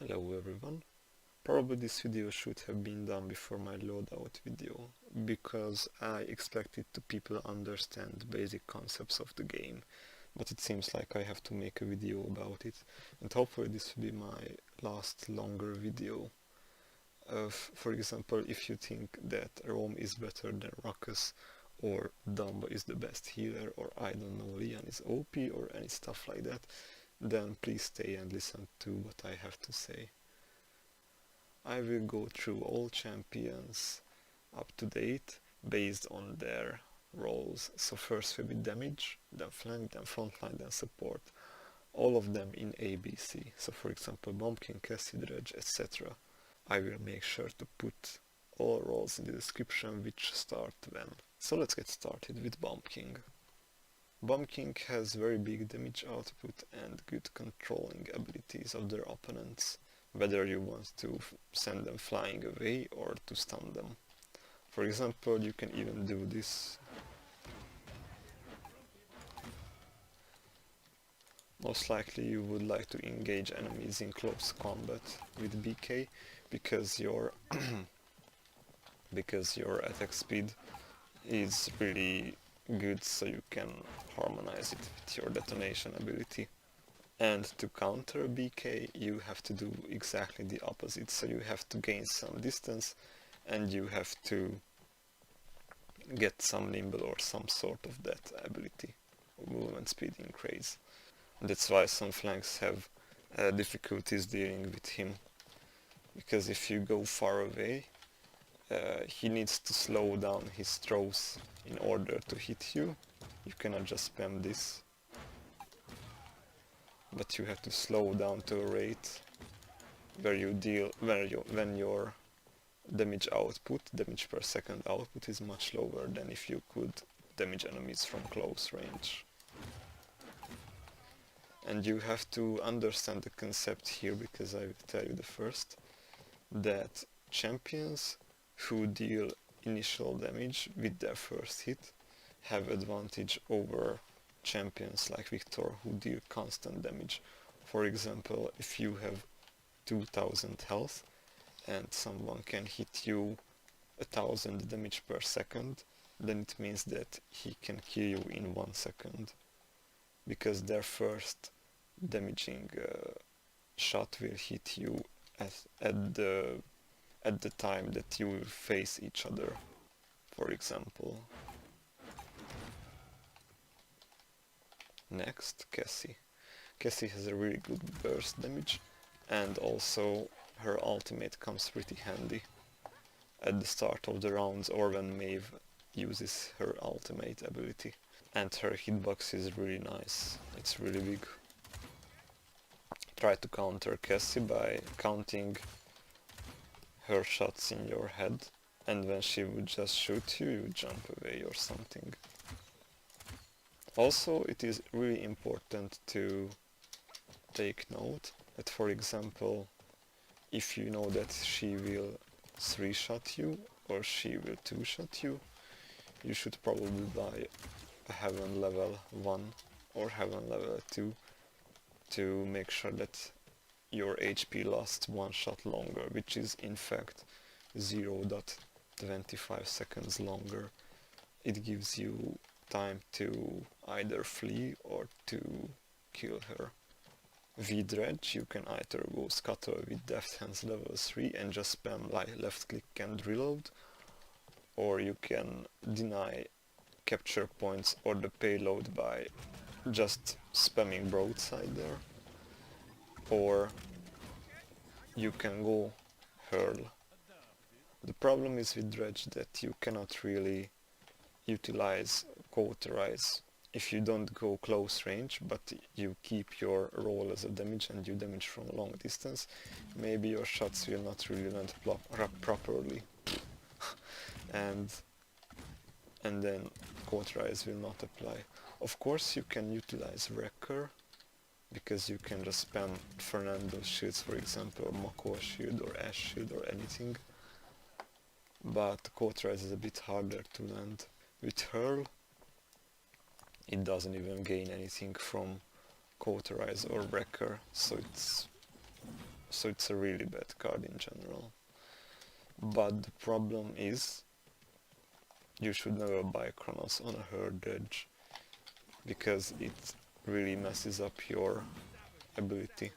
Hello everyone. Probably this video should have been done before my loadout video, because I expected to people understand basic concepts of the game, but it seems like I have to make a video about it, and hopefully this will be my last longer video. For example, if you think that Rome is better than Ruckus, or Dumbo is the best healer, or I don't know, Lian is OP, or any stuff like that, then please stay and listen to what I have to say. I will go through all champions up to date based on their roles. So first will be damage, then flank, then frontline, then support. All of them in ABC. So for example, Bumpkin, Cassie, Dredge, etc. I will make sure to put all roles in the description which start when. So let's get started with Bumpkin. Bumpkin has very big damage output and good controlling abilities of their opponents, whether you want to send them flying away or to stun them. For example, you can even do this. Most likely you would like to engage enemies in close combat with BK because your because your attack speed is really good, so you can harmonize it with your detonation ability. And to counter BK you have to do exactly the opposite, so you have to gain some distance and you have to get some nimble or some sort of that ability, movement speed increase. That's why some flanks have difficulties dealing with him, because if you go far away he needs to slow down his throws in order to hit you. You cannot just spam this, but you have to slow down to a rate where you deal when your damage per second output is much lower than if you could damage enemies from close range. And you have to understand the concept here, because I will tell you the first, that champions who deal initial damage with their first hit have advantage over champions like Victor who deal constant damage. For example, if you have 2000 health and someone can hit you 1000 damage per second, then it means that he can kill you in 1 second, because their first damaging shot will hit you at the time that you will face each other, for example. Next, Cassie. Cassie has a really good burst damage, and also her ultimate comes pretty handy at the start of the rounds or when Maeve uses her ultimate ability. And her hitbox is really nice, it's really big. Try to counter Cassie by counting her shots in your head, and when she would just shoot you, you jump away or something. Also, it is really important to take note that, for example, if you know that she will 3-shot you or she will 2-shot you, you should probably buy a Heaven level 1 or Heaven level 2 to make sure that your HP lasts 1 shot longer, which is in fact 0.25 seconds longer. It gives you time to either flee or to kill her. With Dredge you can either go scuttle with Deft Hands level 3 and just spam left click and reload, or you can deny capture points or the payload by just spamming broadside there, or you can go hurl. The problem is with Dredge that you cannot really utilize cauterize if you don't go close range, but you keep your roll as a damage and you damage from a long distance. Maybe your shots will not really land properly and then cauterize will not apply. Of course you can utilize Wrecker, because you can just spam Fernando's shields, for example, or Makoa's shield or Ash shield or anything, but cauterize is a bit harder to land. With Hurl it doesn't even gain anything from cauterize or Wrecker, so so it's a really bad card in general. But the problem is, you should never buy Chronos on a Herd Dredge, because it really messes up your ability.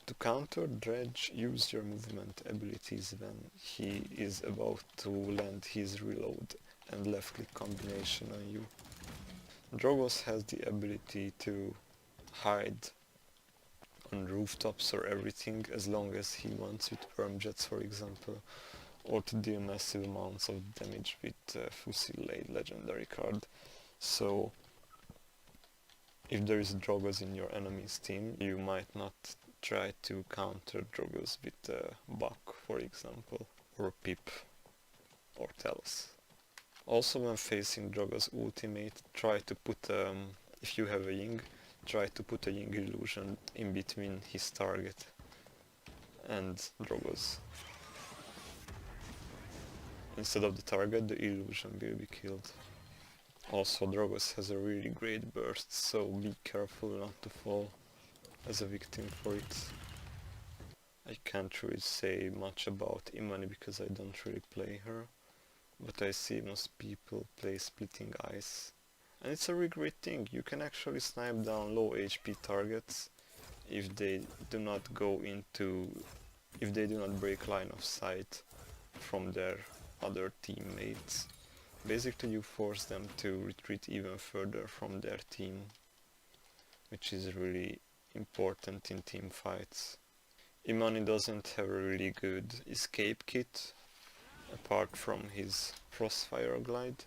To counter Dredge, use your movement abilities when he is about to land his reload and left click combination on you. Drogos has the ability to hide on rooftops or everything as long as he wants, with worm jets for example, or to deal massive amounts of damage with Fusilade legendary card. So if there is Drogos in your enemy's team, you might not try to counter Drogos with Buck for example, or Pip or Talos. Also when facing Drogos ultimate, try to put, if you have a Ying, try to put a Ying illusion in between his target and Drogos. Instead of the target, the illusion will be killed. Also Drogos has a really great burst, so be careful not to fall as a victim for it. I can't really say much about Imani because I don't really play her, but I see most people play Splitting Ice. And it's a really great thing, you can actually snipe down low HP targets if they do not break line of sight from their other teammates. Basically you force them to retreat even further from their team, which is really important in team fights. Imani doesn't have a really good escape kit, apart from his Frostfire glide,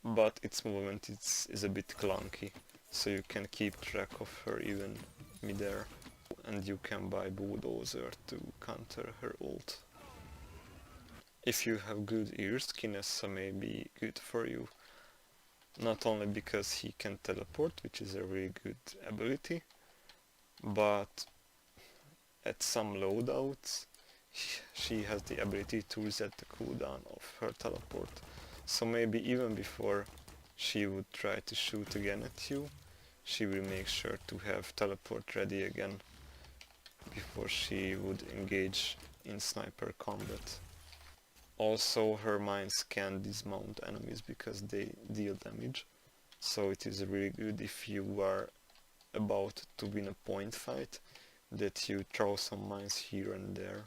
but its movement is a bit clunky, so you can keep track of her even midair, and you can buy Bulldozer to counter her ult. If you have good ears, Kinessa may be good for you, not only because he can teleport, which is a really good ability, but at some loadouts she has the ability to reset the cooldown of her teleport. So maybe even before she would try to shoot again at you, she will make sure to have teleport ready again before she would engage in sniper combat. Also her mines can dismount enemies because they deal damage, so it is really good if you are about to win a point fight that you throw some mines here and there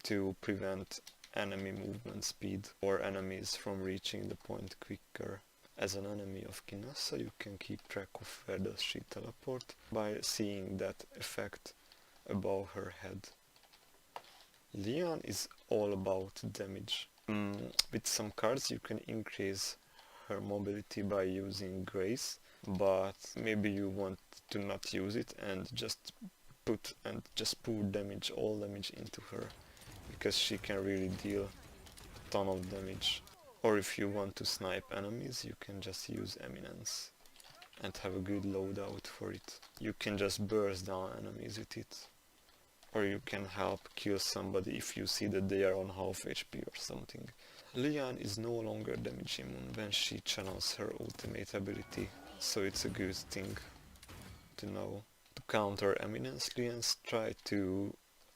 to prevent enemy movement speed or enemies from reaching the point quicker. As an enemy of Kinessa, you can keep track of where does she teleport by seeing that effect above her head. Leon is all about damage. With some cards you can increase her mobility by using Grace, but maybe you want to not use it and just pour damage, all damage into her, because she can really deal a ton of damage. Or if you want to snipe enemies, you can just use Eminence and have a good loadout for it. You can just burst down enemies with it. Or you can help kill somebody if you see that they are on half HP or something. Lian is no longer damage immune when she channels her ultimate ability, so it's a good thing to know. To counter Eminence, Lians try to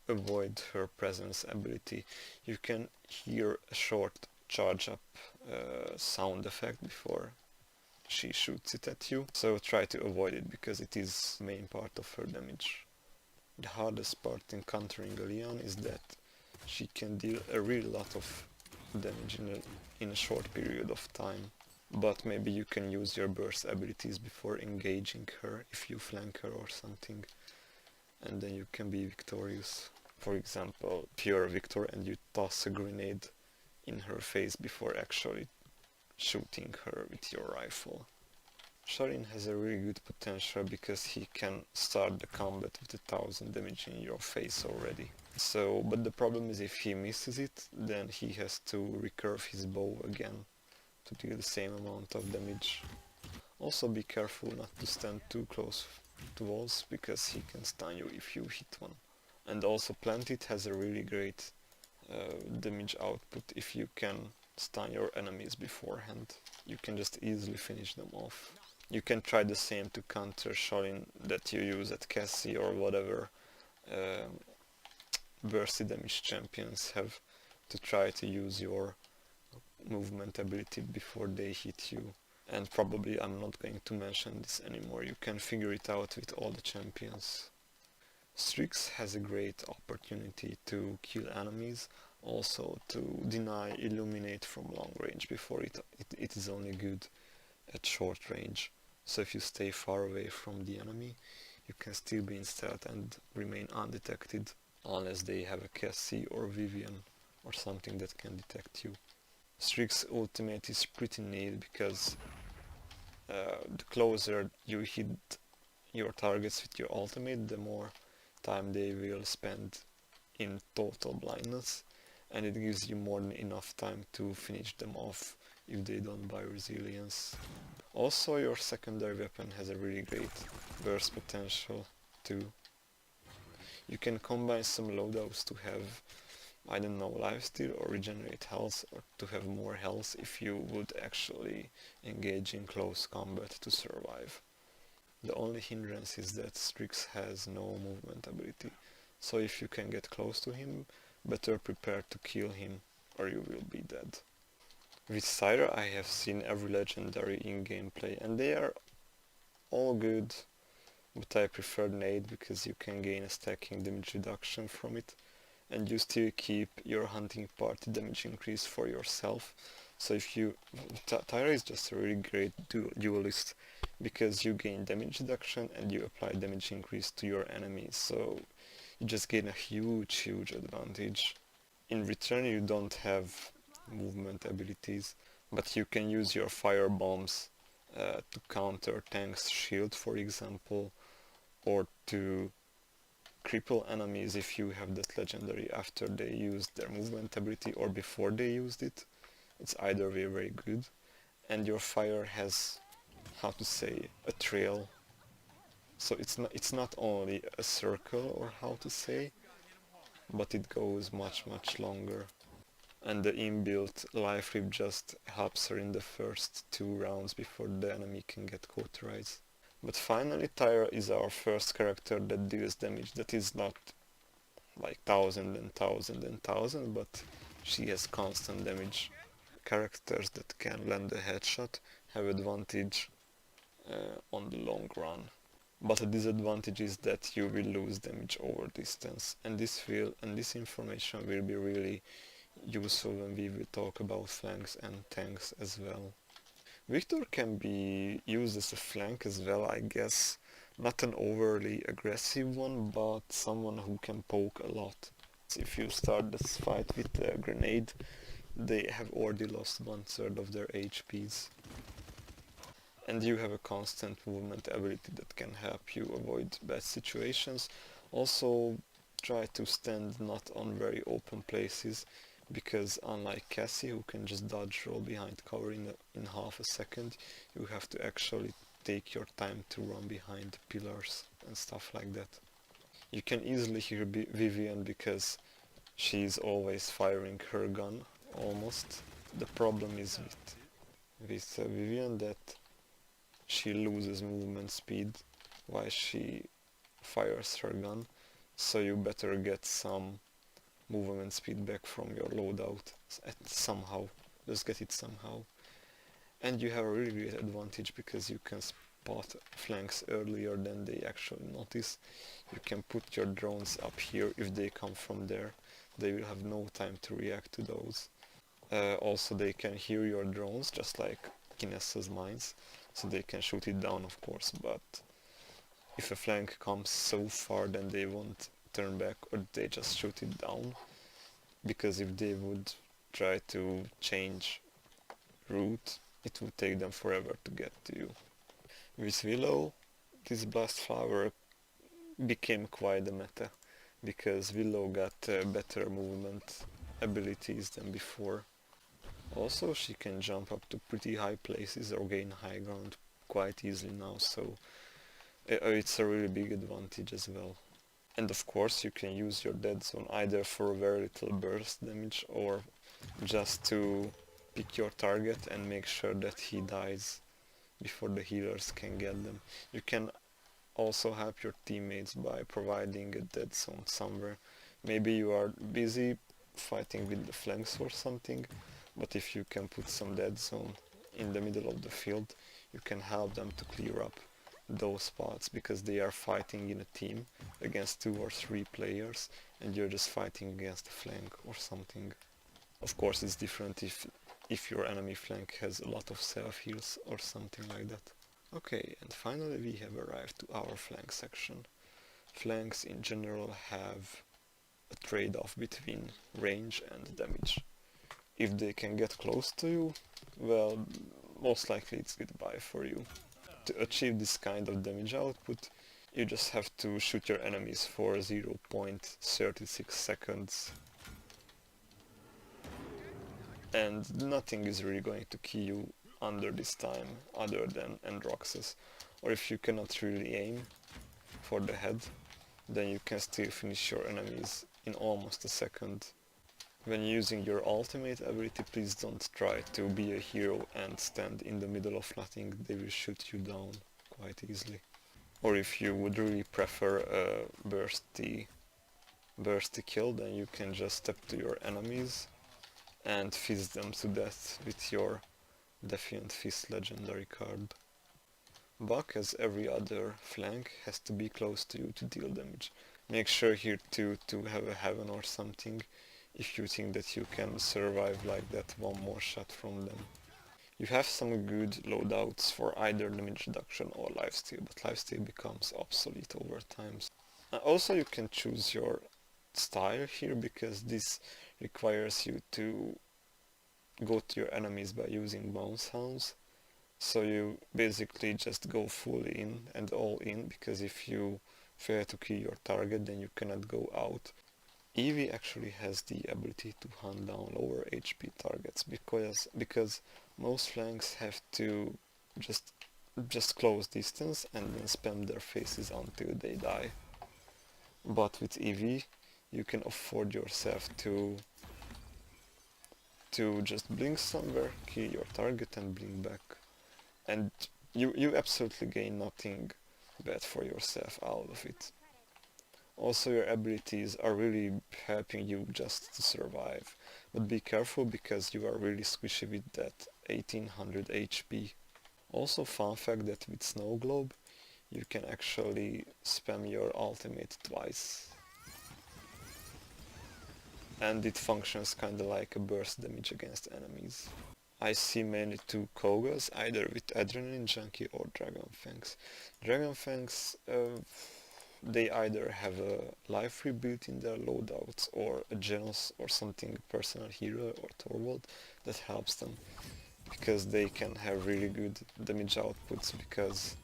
avoid her presence ability. You can hear a short charge up sound effect before she shoots it at you, so try to avoid it because it is the main part of her damage. The hardest part in countering Leon is that she can deal a real lot of damage in a short period of time, but maybe you can use your burst abilities before engaging her if you flank her or something, and then you can be victorious. For example, if you're a Victor and you toss a grenade in her face before actually shooting her with your rifle. Sharin has a really good potential because he can start the combat with 1000 damage in your face already. But the problem is if he misses it, then he has to recurve his bow again to deal the same amount of damage. Also be careful not to stand too close to walls because he can stun you if you hit one. And also Planted has a really great damage output if you can stun your enemies beforehand. You can just easily finish them off. You can try the same to counter shotting that you use at Cassie or whatever um, bursty damage champions have, to try to use your movement ability before they hit you. And probably I'm not going to mention this anymore, you can figure it out with all the champions. Strix has a great opportunity to kill enemies, also to deny illuminate from long range before it is only good at short range. So if you stay far away from the enemy, you can still be in stealth and remain undetected, unless they have a Cassie or Vivian or something that can detect you. Strix's ultimate is pretty neat because the closer you hit your targets with your ultimate, the more time they will spend in total blindness, and it gives you more than enough time to finish them off if they don't buy resilience. Also, your secondary weapon has a really great burst potential too. You can combine some loadouts to have, I don't know, lifesteal or regenerate health, or to have more health if you would actually engage in close combat to survive. The only hindrance is that Strix has no movement ability, so if you can get close to him, better prepare to kill him or you will be dead. With Syra I have seen every legendary in gameplay and they are all good, but I prefer Nade because you can gain a stacking damage reduction from it, and you still keep your hunting party damage increase for yourself. So if you... Tyra is just a really great duelist because you gain damage reduction and you apply damage increase to your enemies, so you just gain a huge advantage. In return you don't have movement abilities, but you can use your fire bombs to counter tanks' shield, for example, or to cripple enemies if you have that legendary after they used their movement ability or before they used it. It's either way very good. And your fire has, how to say, a trail. So it's not only a circle, or how to say, but it goes much longer. And the inbuilt life rip just helps her in the first 2 rounds before the enemy can get cauterized. But finally Tyra is our first character that deals damage that is not like thousand and thousand and thousand, but she has constant damage. Characters that can land a headshot have advantage on the long run. But the disadvantage is that you will lose damage over distance, and this information will be really useful when we will talk about flanks and tanks as well. Victor can be used as a flank as well, I guess. Not an overly aggressive one, but someone who can poke a lot. If you start this fight with a grenade, they have already lost 1/3 of their HPs. And you have a constant movement ability that can help you avoid bad situations. Also, try to stand not on very open places, because unlike Cassie, who can just dodge roll behind cover in half a second, you have to actually take your time to run behind pillars and stuff like that. You can easily hear Vivian because she's always firing her gun, almost. The problem is with Vivian that she loses movement speed while she fires her gun, so you better get some movement speed back from your loadout somehow. Just get it somehow. And you have a really great advantage because you can spot flanks earlier than they actually notice. You can put your drones up here. If they come from there, they will have no time to react to those. Also, they can hear your drones just like Kinessa's mines, so they can shoot it down, of course, but if a flank comes so far, then they won't turn back, or they just shoot it down, because if they would try to change route, it would take them forever to get to you. With Willow, this blast flower became quite a meta, because Willow got better movement abilities than before. Also, she can jump up to pretty high places or gain high ground quite easily now, so it's a really big advantage as well. And of course you can use your dead zone either for very little burst damage or just to pick your target and make sure that he dies before the healers can get them. You can also help your teammates by providing a dead zone somewhere. Maybe you are busy fighting with the flanks or something, but if you can put some dead zone in the middle of the field, you can help them to clear up those spots, because they are fighting in a team against 2 or 3 players and you're just fighting against the flank or something. Of course it's different if your enemy flank has a lot of self heals or something like that. Okay, and finally we have arrived to our flank section. Flanks in general have a trade-off between range and damage. If they can get close to you, well, most likely it's goodbye for you. To achieve this kind of damage output, you just have to shoot your enemies for 0.36 seconds. And nothing is really going to kill you under this time other than Androxus. Or if you cannot really aim for the head, then you can still finish your enemies in almost a second. When using your ultimate ability, please don't try to be a hero and stand in the middle of nothing, they will shoot you down quite easily. Or if you would really prefer a bursty kill, then you can just step to your enemies and fist them to death with your Defiant Fist legendary card. Buck, as every other flank, has to be close to you to deal damage. Make sure here to have a heaven or something if you think that you can survive like that one more shot from them. You have some good loadouts for either damage reduction or lifesteal, but lifesteal becomes obsolete over time. Also you can choose your style here, because this requires you to go to your enemies by using bounce hounds. So you basically just go full in and all in, because if you fail to kill your target, then you cannot go out. Eevee actually has the ability to hunt down lower HP targets, because most flanks have to just close distance and then spam their faces until they die. But with Eevee you can afford yourself to just blink somewhere, kill your target and blink back. And you absolutely gain nothing bad for yourself out of it. Also your abilities are really helping you just to survive, but be careful because you are really squishy with that 1800 HP. Also fun fact that with Snow Globe you can actually spam your ultimate twice. And it functions kinda like a burst damage against enemies. I see mainly 2 Kogas, either with Adrenaline Junkie or Dragon Fangs. Dragon Fangs, they either have a life rebuild in their loadouts or a Genos or something, personal hero or Torvald that helps them, because they can have really good damage outputs, because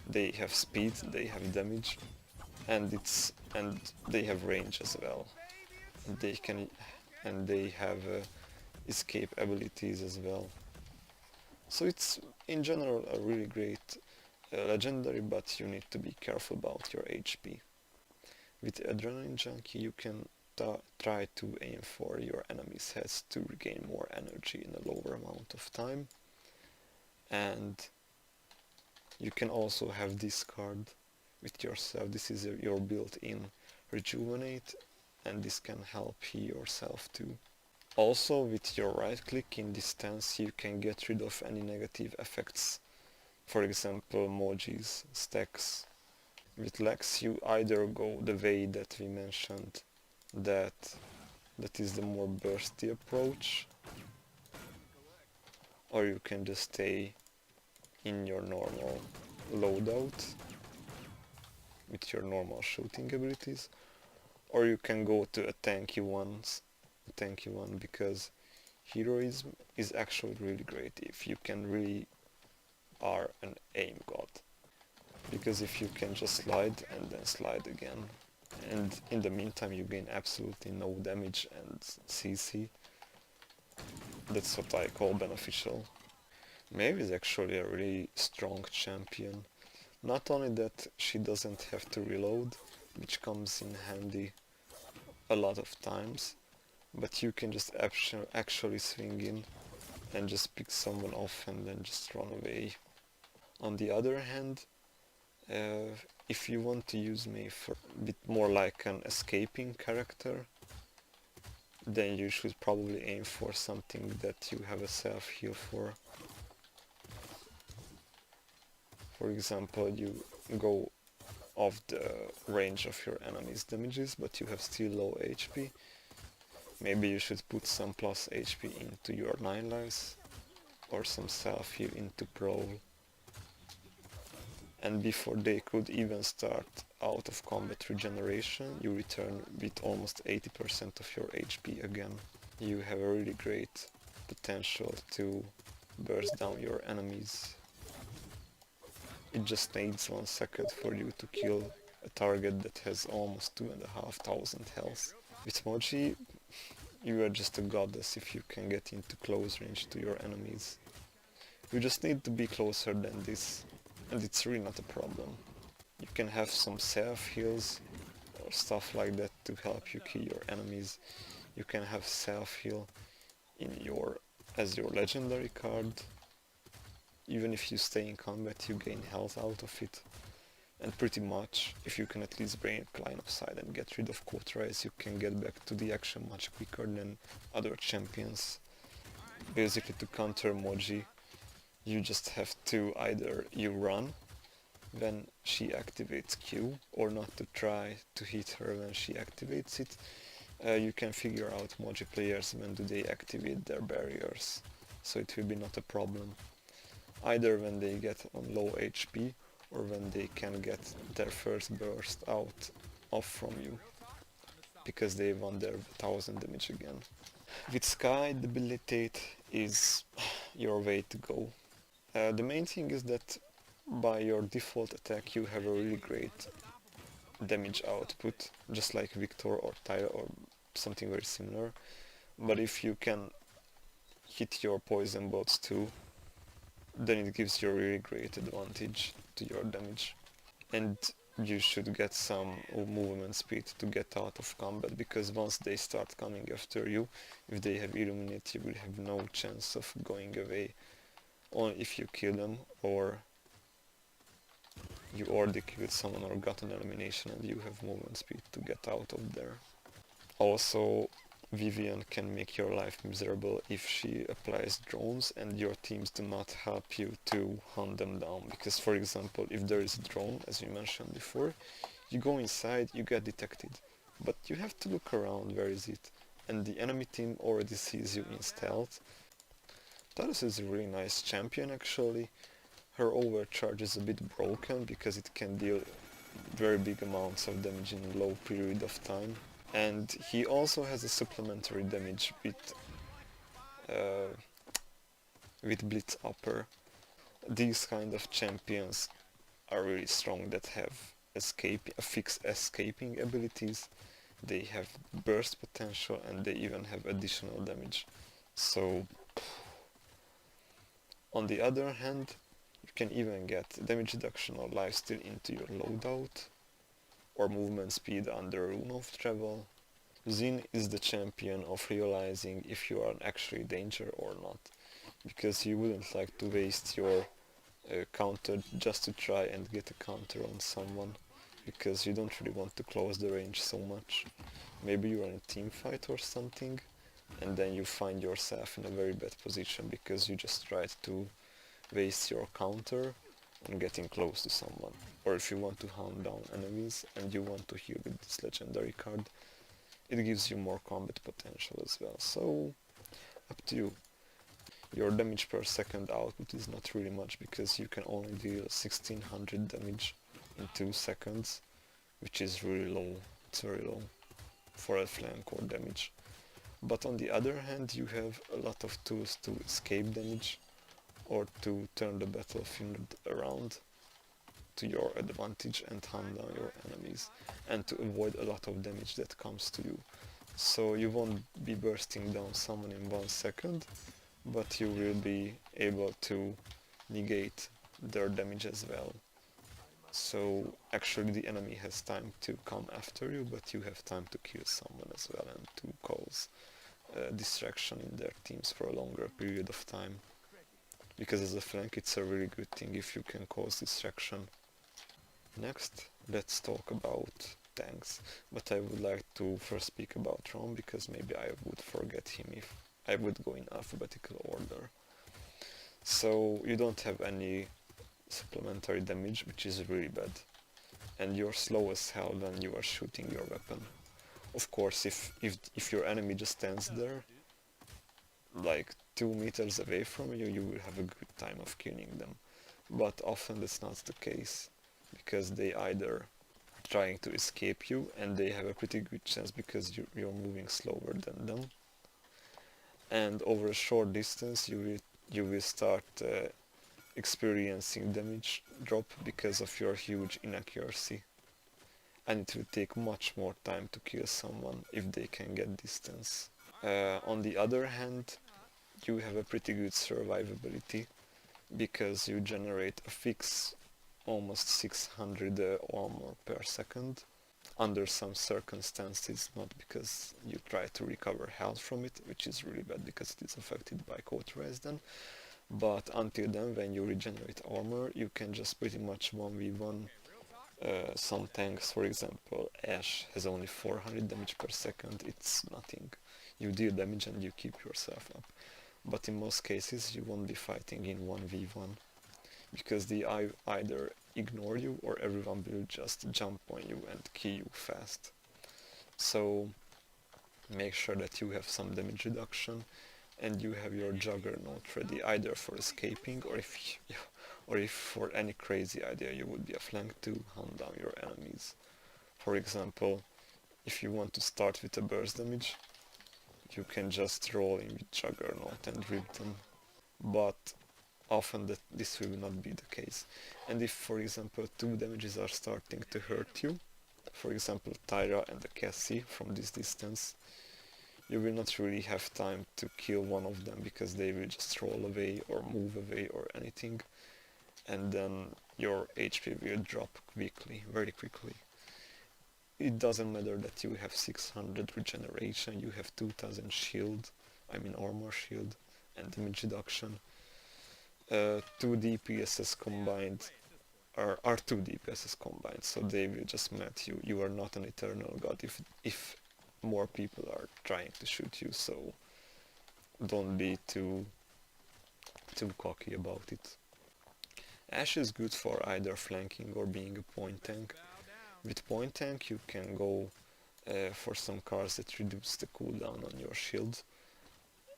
they have speed, they have damage, and they have range as well. They have escape abilities as well. So it's in general a really great legendary, but you need to be careful about your HP. With Adrenaline Junkie you can try to aim for your enemy's heads to regain more energy in a lower amount of time. And you can also have this card with yourself. This is your built-in Rejuvenate, and this can help heal yourself too. Also with your right click in this stance you can get rid of any negative effects, for example emojis, stacks. With Lex you either go the way that we mentioned, that is the more bursty approach, or you can just stay in your normal loadout with your normal shooting abilities, or you can go to a tanky one, because heroism is actually really great if you can really are an aim god, because if you can just slide and then slide again, and in the meantime you gain absolutely no damage and CC, that's what I call beneficial. Maeve is actually a really strong champion. Not only that, she doesn't have to reload, which comes in handy a lot of times, but you can just actually swing in and just pick someone off and then just run away. On the other hand, if you want to use me for a bit more like an escaping character, then you should probably aim for something that you have a self-heal for. For example, you go off the range of your enemy's damages, but you have still low HP. Maybe you should put some plus HP into your 9 lives, or some self-heal into Prowl. And before they could even start out of combat regeneration, you return with almost 80% of your HP again. You have a really great potential to burst down your enemies. It just needs 1 second for you to kill a target that has almost 2,500 health. With Moji, you are just a goddess if you can get into close range to your enemies. You just need to be closer than this, and it's really not a problem. You can have some self-heals or stuff like that to help you kill your enemies. You can have self-heal as your legendary card. Even if you stay in combat, you gain health out of it. And pretty much, if you can at least break line of sight and get rid of Quatrize, you can get back to the action much quicker than other champions. Basically, to counter Moji, you just have to either you run when she activates Q, or not to try to hit her when she activates it. You can figure out Moji players when do they activate their barriers, so it will be not a problem. Either when they get on low HP, or when they can get their first burst out off from you, because they want their 1000 damage again. With Sky, Debilitate is your way to go. The main thing is that by your default attack you have a really great damage output, just like Victor or Tyra or something very similar. But if you can hit your poison bolts too, then it gives you a really great advantage to your damage. And you should get some movement speed to get out of combat, because once they start coming after you, if they have Illuminate, you will have no chance of going away. Only if you kill them, or you already killed someone or got an elimination and you have movement speed to get out of there. Also, Vivian can make your life miserable if she applies drones and your teams do not help you to hunt them down. Because, for example, if there is a drone, as we mentioned before, you go inside, you get detected. But you have to look around, where is it? And the enemy team already sees you in stealth. Taurus is a really nice champion actually. Her overcharge is a bit broken because it can deal very big amounts of damage in a low period of time. And he also has a supplementary damage with Blitz Upper. These kind of champions are really strong, that have fixed escaping abilities, they have burst potential, and they even have additional damage. So on the other hand, you can even get damage reduction or lifesteal into your loadout, or movement speed under Rune of Travel. Xin is the champion of realizing if you are actually in danger or not, because you wouldn't like to waste your counter just to try and get a counter on someone, because you don't really want to close the range so much. Maybe you are in a team fight or something, and then you find yourself in a very bad position because you just tried to waste your counter on getting close to someone. Or if you want to hunt down enemies and you want to heal with this legendary card, it gives you more combat potential as well. So, up to you. Your damage per second output is not really much, because you can only deal 1600 damage in 2 seconds, which is really low. It's very low for a flank or damage. But on the other hand, you have a lot of tools to escape damage, or to turn the battlefield around to your advantage and hunt down your enemies, and to avoid a lot of damage that comes to you. So you won't be bursting down someone in 1 second, but you will be able to negate their damage as well. So actually the enemy has time to come after you, but you have time to kill someone as well and to cause distraction in their teams for a longer period of time. Because as a flank it's a really good thing if you can cause distraction. Next, let's talk about tanks, but I would like to first speak about Ron because maybe I would forget him if I would go in alphabetical order. So you don't have any supplementary damage, which is really bad, and you're slow as hell when you are shooting your weapon. Of course, if your enemy just stands there, like 2 meters away from you, you will have a good time of killing them. But often that's not the case, because they either trying to escape you, and they have a pretty good chance because you're moving slower than them. And over a short distance, you will start experiencing damage drop because of your huge inaccuracy. And it will take much more time to kill someone if they can get distance. On the other hand, you have a pretty good survivability because you generate a fixed almost 600 armor per second under some circumstances, not because you try to recover health from it, which is really bad because it is affected by cauterized then, but until then, when you regenerate armor, you can just pretty much 1v1 some tanks. For example, Ash has only 400 damage per second, it's nothing. You deal damage and you keep yourself up. But in most cases you won't be fighting in 1v1 because they either ignore you or everyone will just jump on you and kill you fast. So make sure that you have some damage reduction and you have your juggernaut ready either for escaping or if for any crazy idea you would be a flank to hunt down your enemies. For example, if you want to start with a burst damage, you can just roll in with juggernaut and rip them. But often this will not be the case. And if, for example, 2 damages are starting to hurt you, for example Tyra and the Cassie from this distance, you will not really have time to kill one of them because they will just roll away or move away or anything, and then your HP will drop quickly, very quickly. It doesn't matter that you have 600 regeneration, you have 2000 shield, I mean armor shield, and damage reduction. 2 DPSs combined are 2 DPSs combined, so they will just match you. You are not an eternal god if more people are trying to shoot you, so don't be too cocky about it. Ash is good for either flanking or being a point tank. With point tank you can go for some cards that reduce the cooldown on your shield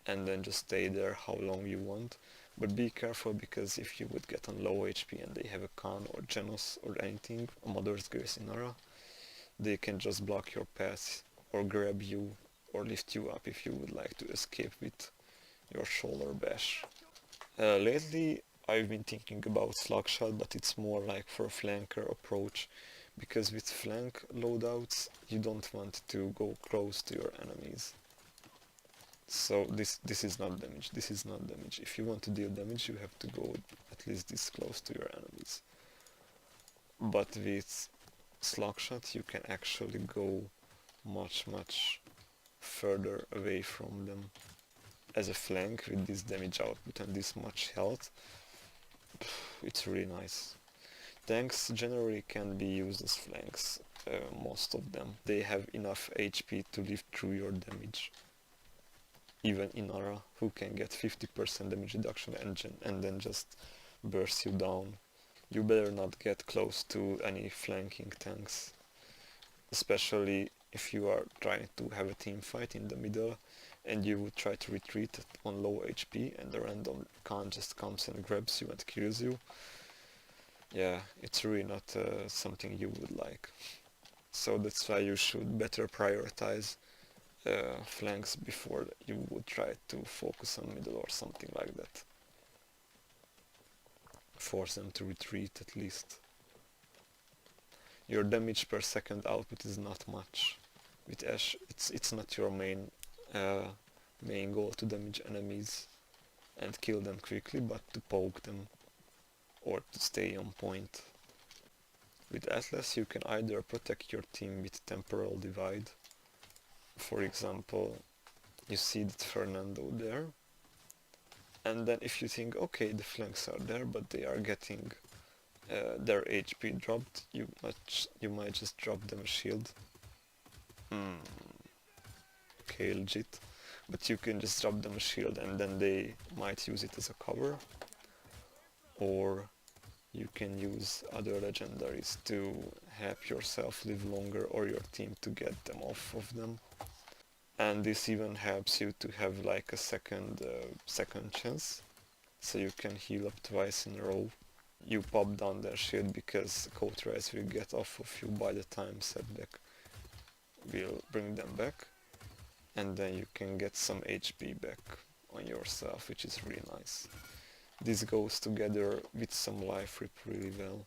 and then just stay there how long you want. But be careful because if you would get on low HP and they have a Khan or Genos or anything, a Mother's Grace Inara, they can just block your path or grab you or lift you up if you would like to escape with your shoulder bash. Lately I've been thinking about Slugshot, but it's more like for a flanker approach, because with flank loadouts you don't want to go close to your enemies. So this is not damage, this is not damage. If you want to deal damage you have to go at least this close to your enemies. But with Slugshot you can actually go much further away from them. As a flank with this damage output and this much health, it's really nice. Tanks generally can be used as flanks, most of them. They have enough HP to live through your damage. Even Inara, who can get 50% damage reduction and then just burst you down. You better not get close to any flanking tanks, especially if you are trying to have a team fight in the middle and you would try to retreat on low HP and the random Khan just comes and grabs you and kills you. Yeah, it's really not something you would like. So that's why you should better prioritize flanks before you would try to focus on middle or something like that. Force them to retreat at least. Your damage per second output is not much. With Ash, it's not your main goal to damage enemies and kill them quickly, but to poke them or to stay on point. With Atlas you can either protect your team with temporal divide, for example you see that Fernando there, and then if you think, okay, the flanks are there, but they are getting their HP dropped, you might just drop them a shield. Okay, legit. But you can just drop them a shield and then they might use it as a cover. Or you can use other legendaries to help yourself live longer or your team to get them off of them. And this even helps you to have like a second chance. So you can heal up twice in a row. You pop down their shield because Cauterize will get off of you by the time setback will bring them back. And then you can get some HP back on yourself, which is really nice. This goes together with some life rip really well.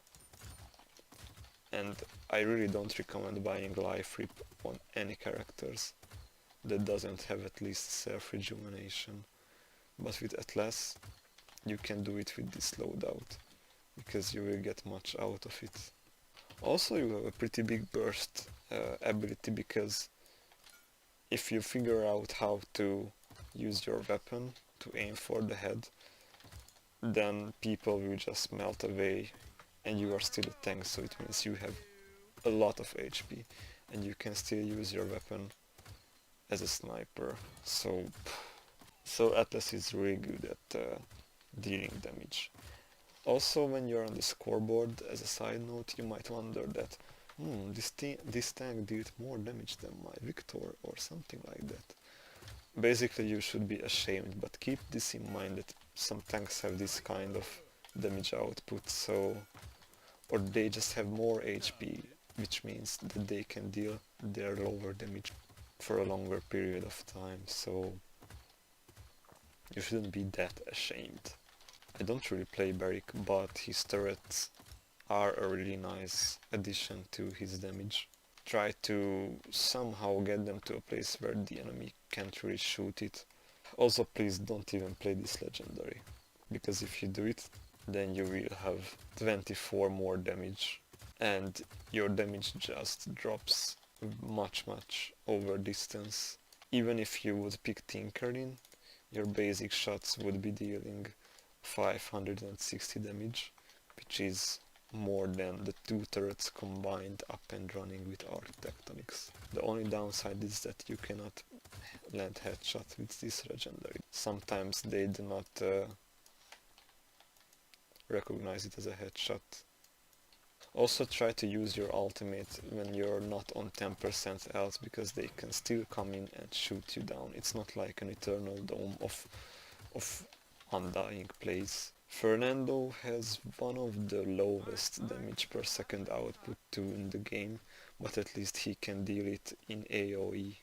And I really don't recommend buying life rip on any characters that doesn't have at least self-rejuvenation. But with Atlas, you can do it with this loadout, because you will get much out of it. Also, you have a pretty big burst ability, because if you figure out how to use your weapon to aim for the head, then people will just melt away and you are still a tank, so it means you have a lot of HP and you can still use your weapon as a sniper. So Atlas is really good at dealing damage. Also, when you're on the scoreboard, as a side note, you might wonder that this tank did more damage than my Victor or something like that. Basically, you should be ashamed, but keep this in mind that some tanks have this kind of damage output, or they just have more HP, which means that they can deal their lower damage for a longer period of time, so you shouldn't be that ashamed. I don't really play Barrick, but his turrets are a really nice addition to his damage. Try to somehow get them to a place where the enemy can't really shoot it. Also, please don't even play this legendary, because if you do it, then you will have 24 more damage and your damage just drops much over distance. Even if you would pick Tinkerin, your basic shots would be dealing 560 damage, which is more than the two turrets combined up and running with Architectonics. The only downside is that you cannot land headshot with this legendary. Sometimes they do not recognize it as a headshot. Also try to use your ultimate when you're not on 10% health, because they can still come in and shoot you down. It's not like an eternal dome of undying plays. Fernando has one of the lowest damage per second output too in the game, but at least he can deal it in AoE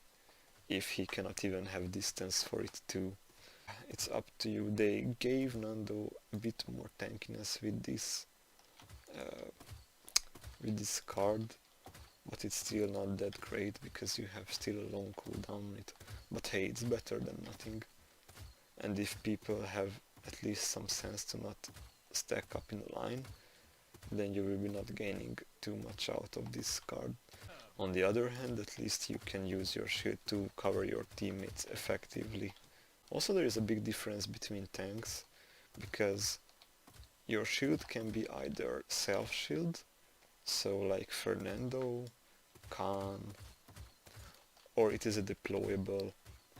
if he cannot even have distance for it too. It's up to you. They gave Nando a bit more tankiness with this card, but it's still not that great because you have still a long cooldown on it. But hey, it's better than nothing. And if people have at least some sense to not stack up in a line, then you will be not gaining too much out of this card. On the other hand, at least you can use your shield to cover your teammates effectively. Also, there is a big difference between tanks, because your shield can be either self-shield, so like Fernando, Khan, or it is a deployable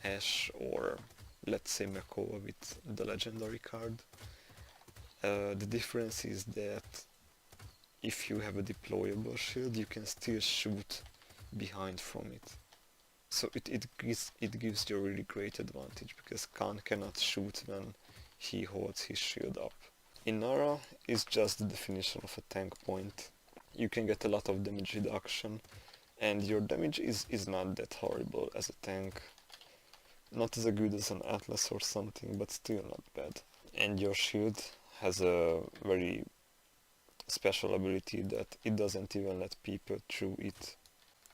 Ashe, or let's say Makoa with the legendary card. The difference is that if you have a deployable shield, you can still shoot behind from it. So it gives you a really great advantage, because Khan cannot shoot when he holds his shield up. Inara is just the definition of a tank point. You can get a lot of damage reduction, and your damage is not that horrible as a tank. Not as good as an Atlas or something, but still not bad. And your shield has a very special ability that it doesn't even let people through it.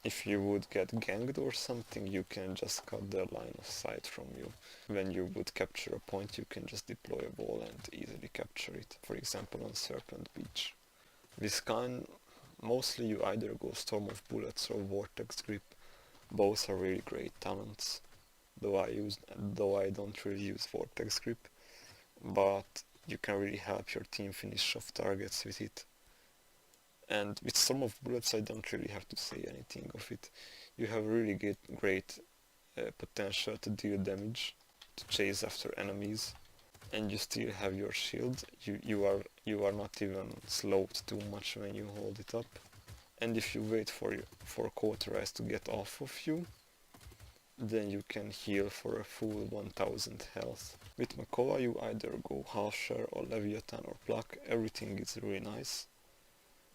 If you would get ganked or something, you can just cut their line of sight from you. When you would capture a point, you can just deploy a ball and easily capture it. For example, on Serpent Beach. With Khan, mostly you either go Storm of Bullets or Vortex Grip. Both are really great talents. though I don't really use Vortex Grip, but you can really help your team finish off targets with it. And with Storm of Bullets, I don't really have to say anything of it. You have really great potential to deal damage, to chase after enemies, and you still have your shield. You are not even slowed too much when you hold it up. And if you wait for Cauterize to get off of you, then you can heal for a full 1000 health. With Makoa you either go Half Share or Leviathan or Pluck. Everything is really nice.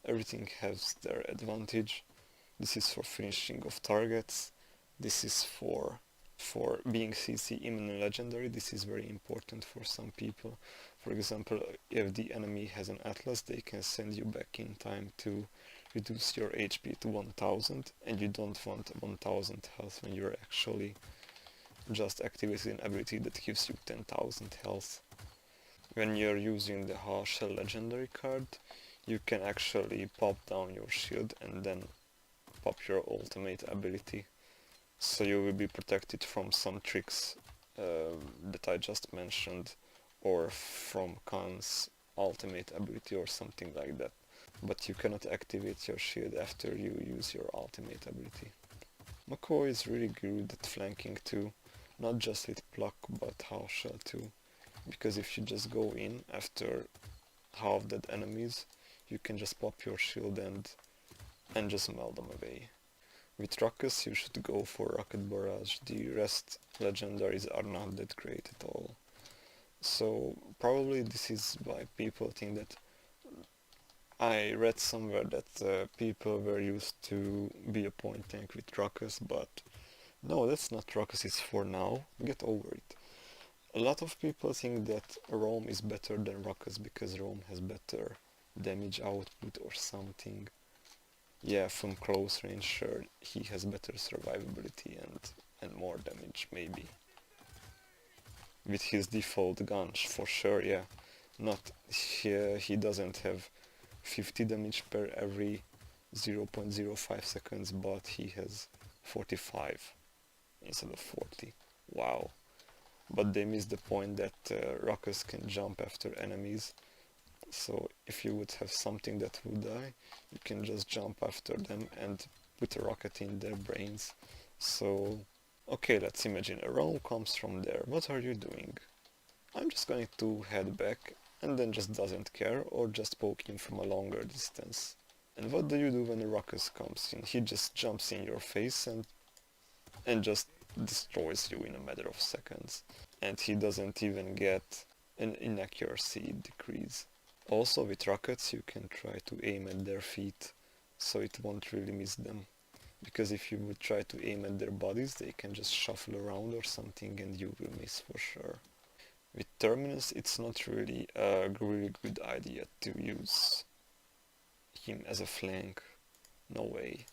Everything has their advantage. This is for finishing off targets. This is for being CC immune legendary. This is very important for some people. For example, if the enemy has an Atlas, they can send you back in time to reduce your HP to 1000, and you don't want 1000 health when you're actually just activating an ability that gives you 10,000 health. When you're using the Harsh legendary card, you can actually pop down your shield and then pop your ultimate ability. So you will be protected from some tricks that I just mentioned, or from Khan's ultimate ability or something like that. But you cannot activate your shield after you use your ultimate ability. Mako is really good at flanking too, not just with Pluck but Half Shell too, because if you just go in after half dead enemies, you can just pop your shield and just melt them away. With Ruckus you should go for Rocket Barrage. The rest legendaries are not that great at all. So probably this is why people think that I read somewhere that people were used to be a point tank with Ruckus, but no, that's not Ruckus, it's for now. Get over it. A lot of people think that Roam is better than Ruckus because Roam has better damage output or something. Yeah, from close range, sure, he has better survivability and more damage, maybe. With his default gun, for sure, yeah. Not he doesn't have 50 damage per every 0.05 seconds, but he has 45 instead of 40. Wow. But they missed the point that Ruckus can jump after enemies. So if you would have something that would die, you can just jump after them and put a rocket in their brains. So, okay, let's imagine a roam comes from there. What are you doing? I'm just going to head back, and then just doesn't care, or just poke him from a longer distance. And what do you do when a Ruckus comes in? He just jumps in your face and just destroys you in a matter of seconds. And he doesn't even get an inaccuracy decrease. Also with rockets you can try to aim at their feet, so it won't really miss them. Because if you would try to aim at their bodies, they can just shuffle around or something and you will miss for sure. With Terminus it's not really a really good idea to use him as a flank. No way.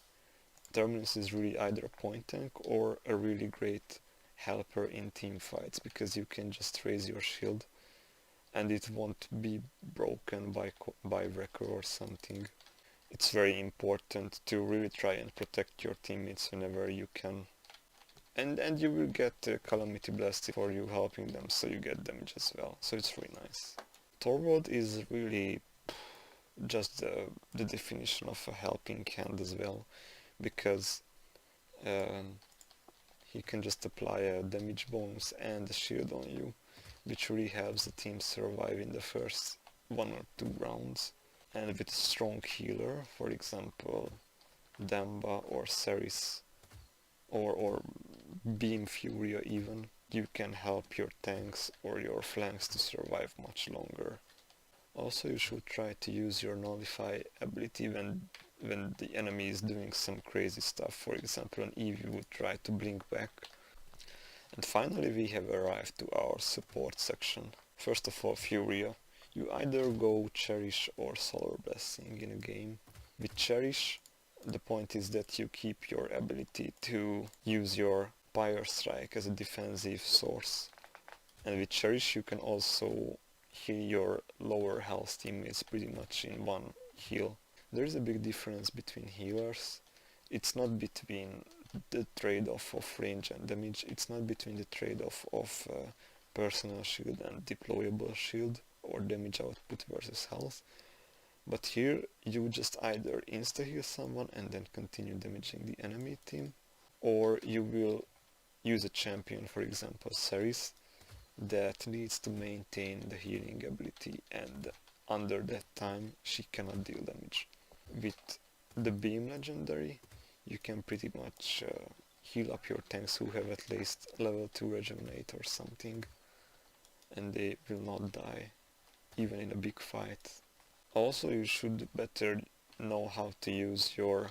Terminus is really either a point tank or a really great helper in team fights, because you can just raise your shield and it won't be broken by Wrecker or something. It's very important to really try and protect your teammates whenever you can. And you will get Calamity Blast for you helping them, so you get damage as well. So it's really nice. Torvald is really just the definition of a helping hand as well, because he can just apply a damage bonus and a shield on you, which really helps the team survive in the first 1 or 2 rounds. And with a strong healer, for example Damba or Ceres or Beam Furia even, you can help your tanks or your flanks to survive much longer. Also you should try to use your Nullify ability when the enemy is doing some crazy stuff. For example, an Eevee would try to blink back. And finally we have arrived to our support section. First of all, Furia. You either go Cherish or Solar Blessing in a game. With Cherish, the point is that you keep your ability to use your Pyre Strike as a defensive source. And with Cherish you can also heal your lower health teammates pretty much in one heal. There is a big difference between healers. It's not between the trade-off of range and damage. It's not between the trade-off of personal shield and deployable shield or damage output versus health. But here you just either insta-heal someone and then continue damaging the enemy team, or you will use a champion, for example Ceres, that needs to maintain the healing ability, and under that time she cannot deal damage. With the beam legendary you can pretty much heal up your tanks who have at least level 2 rejuvenate or something, and they will not die even in a big fight. Also, you should better know how to use your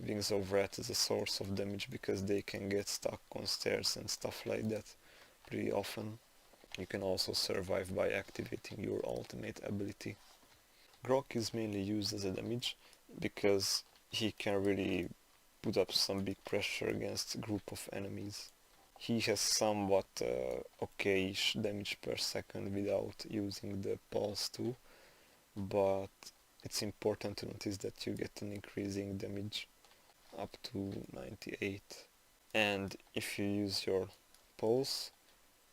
Wings of Wrath as a source of damage, because they can get stuck on stairs and stuff like that pretty often. You can also survive by activating your ultimate ability. Grok is mainly used as a damage because he can really put up some big pressure against a group of enemies. He has somewhat okayish damage per second without using the pulse too, but it's important to notice that you get an increasing damage up to 98, and if you use your pulse,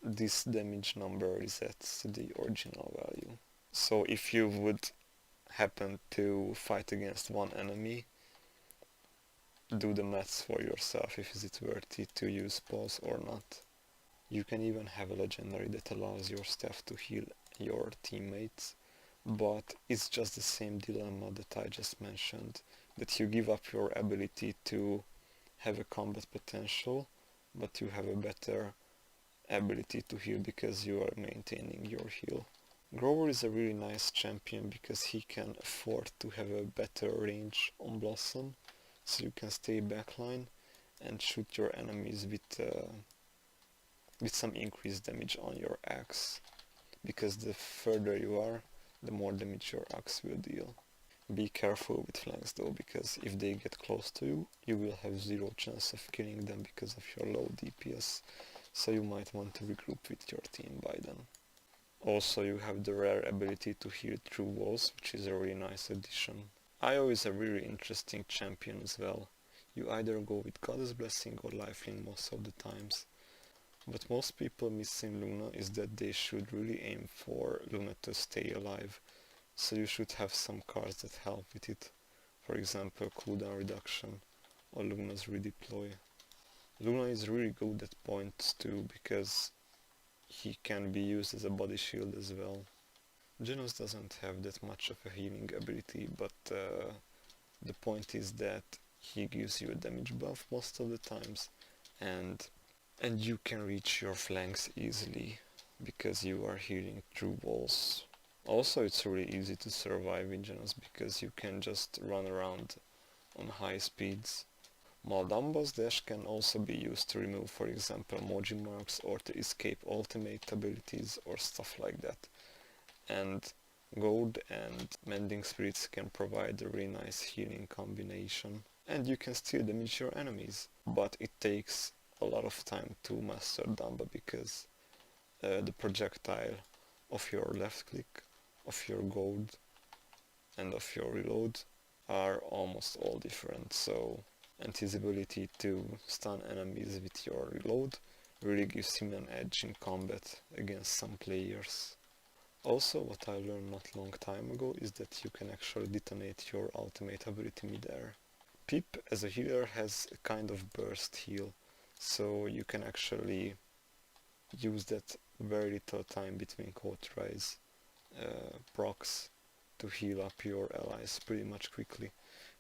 this damage number resets to the original value. So if you would happen to fight against one enemy, do the maths for yourself if is it worth it to use pulse or not. You can even have a legendary that allows your staff to heal your teammates, but it's just the same dilemma that I just mentioned, that you give up your ability to have a combat potential, but you have a better ability to heal because you are maintaining your heal. Grover is a really nice champion because he can afford to have a better range on Blossom, so you can stay backline and shoot your enemies with some increased damage on your axe, because the further you are, the more damage your axe will deal. Be careful with flanks though, because if they get close to you, you will have zero chance of killing them because of your low DPS, so you might want to regroup with your team by then. Also, you have the rare ability to heal through walls, which is a really nice addition. Io is a really interesting champion as well. You either go with Goddess Blessing or Lifelink most of the times. What most people miss in Luna is that they should really aim for Luna to stay alive, so you should have some cards that help with it, for example cooldown reduction or Luna's redeploy. Luna is really good at points too, because he can be used as a body shield as well. Genos doesn't have that much of a healing ability, but the point is that he gives you a damage buff most of the times, and you can reach your flanks easily because you are healing through walls. Also, it's really easy to survive in Genos because you can just run around on high speeds. Maldambo's dash can also be used to remove, for example, emoji marks or to escape ultimate abilities or stuff like that. And Gold and Mending Spirits can provide a really nice healing combination. And you can still damage your enemies, but it takes a lot of time to master Damba because the projectile of your left click, of your gold, and of your reload are almost all different, so and his ability to stun enemies with your reload really gives him an edge in combat against some players. Also, what I learned not long time ago is that you can actually detonate your ultimate ability mid-air. Pip as a healer has a kind of burst heal, so you can actually use that very little time between co-tries procs to heal up your allies pretty much quickly.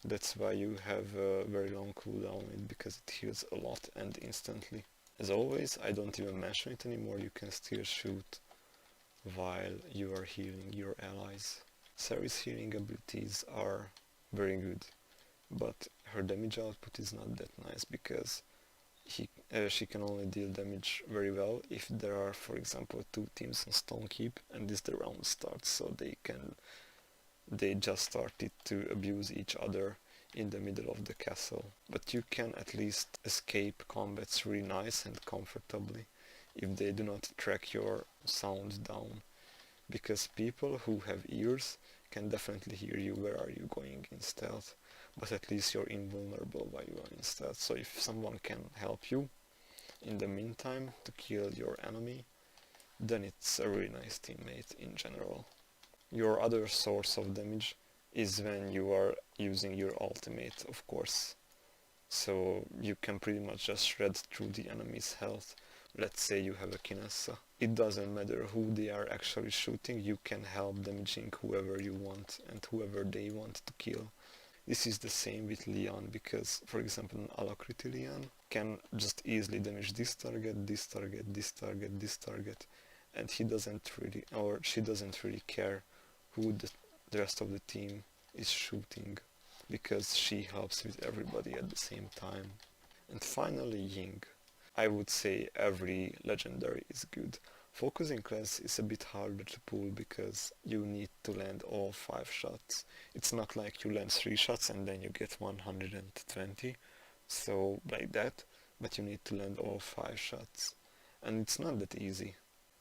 That's why you have a very long cooldown on it, because it heals a lot and instantly. As always, I don't even mention it anymore, you can still shoot while you are healing your allies. Ceres' healing abilities are very good, but her damage output is not that nice because she can only deal damage very well if there are, for example, two teams on Stone Keep and this the round starts, so they just started to abuse each other in the middle of the castle. But you can at least escape combats really nice and comfortably if they do not track your sound down, because people who have ears can definitely hear you where are you going in stealth, but at least you're invulnerable while you are instead. So if someone can help you in the meantime to kill your enemy, then it's a really nice teammate in general. Your other source of damage is when you are using your ultimate, of course. So you can pretty much just shred through the enemy's health. Let's say you have a Kinessa. It doesn't matter who they are actually shooting, you can help damaging whoever you want and whoever they want to kill. This is the same with Leon, because for example an Alacrity Leon can just easily damage this target, this target, this target, this target, and he doesn't really, or she doesn't really care who the rest of the team is shooting, because she helps with everybody at the same time. And finally Ying. I would say every legendary is good. Focusing class is a bit harder to pull because you need to land all 5 shots. It's not like you land 3 shots and then you get 120, so like that, but you need to land all 5 shots. And it's not that easy.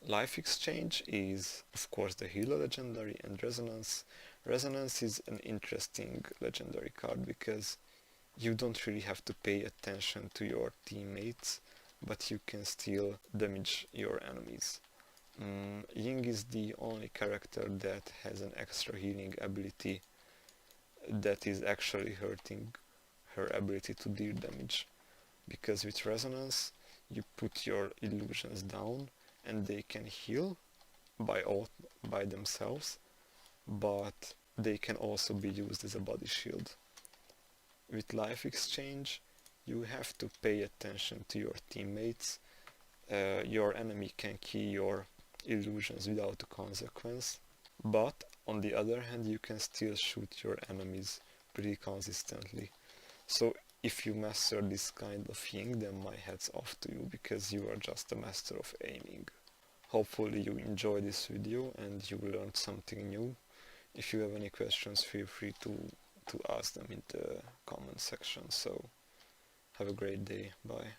Life Exchange is of course the healer legendary, and Resonance. Resonance is an interesting legendary card because you don't really have to pay attention to your teammates, but you can still damage your enemies. Ying is the only character that has an extra healing ability that is actually hurting her ability to deal damage, because with Resonance you put your illusions down and they can heal by themselves, but they can also be used as a body shield. With Life Exchange you have to pay attention to your teammates. Your enemy can key your illusions without a consequence, but on the other hand you can still shoot your enemies pretty consistently. So if you master this kind of Ying, then my hat's off to you, because you are just a master of aiming. Hopefully you enjoyed this video and you learned something new. If you have any questions, feel free to ask them in the comment section. So have a great day. Bye.